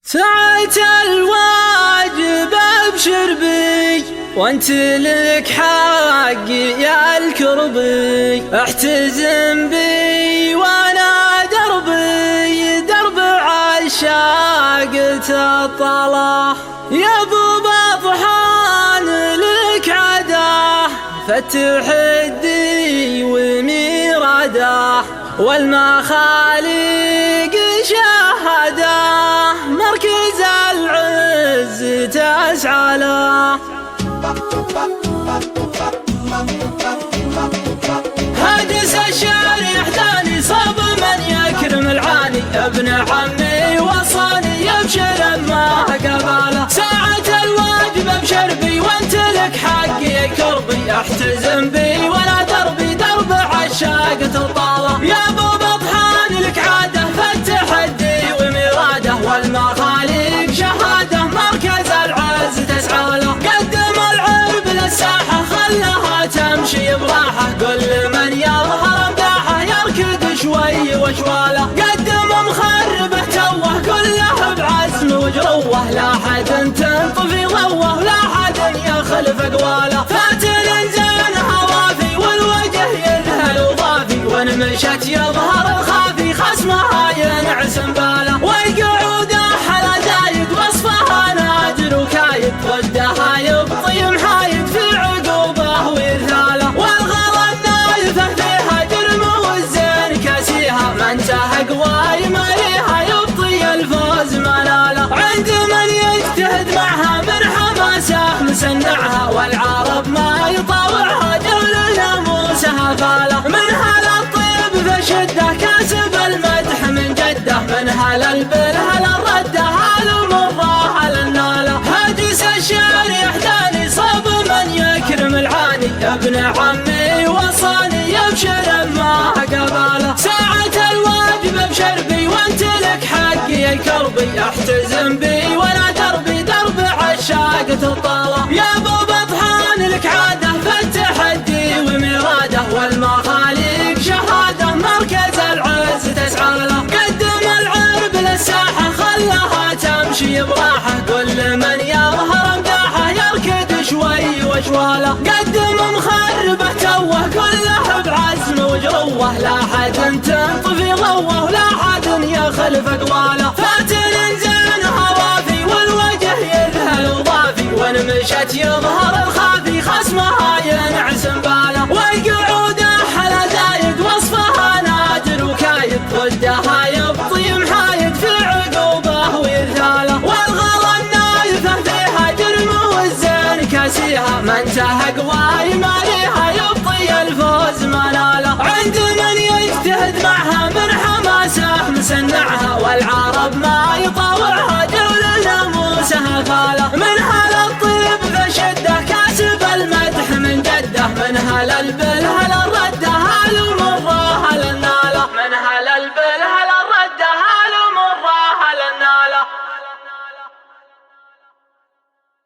ساعة الواجب ابشر بي وانت لك حقي يا الكربي، احتزم بي وانا دربي درب عشاق الطلاح، يا ابو بطحان لك عداه فتح الدي وميراده، والمخاليق شهده مركز العز تسعى له. هاجس الشعر يحداني صاب من يكرم العاني، ابن عمي وصاني يبشر ما قباله، ساعة الواجب ابشر بي وانت لك حقي كربي، احتزم بي ولا دربي درب عشاقة الطالة، يا ابو بطحان لك عاده فتح الدي وميراده، والمخاليق شهاده مركز العز تسعى له، قدم العرب للساحه خلها تمشي براحه، كل من يظهر مداحه يركض شوي وشواله، قدم مخربه توه كله بعزم وجروه، لا حد تنطفي ضوه ولا حد يخلف اقواله، فاتن زين هوافي والوجه يذهل وضافي، وان مشت يظهر الخافي خصمها ينعسم باله، والقعوده حلا زايد وصفها نادر وكايد، ضدها يبطي محايد في عقوبه وإذاله، والغلا النايفه فيها جرم والزين كاسيها، من تهق وايمانيها يبطي الفوز مناله، عند من يجتهد معها من حماسه مسنعها، والعرب ما يطاوعها جول ناموسها فاله، من هلا الطيب فشده كاسب المدح من جده، من هلا البلهل الرده هل المره هل الناله، هاجس الشعر يحداني صاب من يكرم العاني، ابن عمي وصاني يبشر ما قباله، ساعة الواجب ابشر بي وانت لك حقي الكربي، احتزم بي ولا دربي درب عشاقة الطالة، يا ابو بطحان لك عاده فتح الدي وميراده، والمخاليق شهاده مركز العز تسعى له، قدم العرب للساحه خلها تمشي براحه، كل من يظهر مداحه يركض شوي وشواله، قدم مخربه توه كله بعزم وجروه، لا حد تنطفي ضوه ولا حد يخلف اقواله، فاتن زين هوافي والوجه يذهل وضافي، وان مشت يظهر الخافي خصمها ينعسم باله، والقعوده حلا زايد وصفها نادر وكايد، ضدها يبطي محايد في عقوبه وإذاله، والغلا النايفه فيها جرم والزين كاسيها، من تهق وايمانيها يبطي الفوز مناله، عند من يجتهد معها من حماسه مسنعها، والعرب ما يطاوعها جول ناموسها فاله، من هلا الطيب فشده كاسب المدح من جده، من هلا البلهل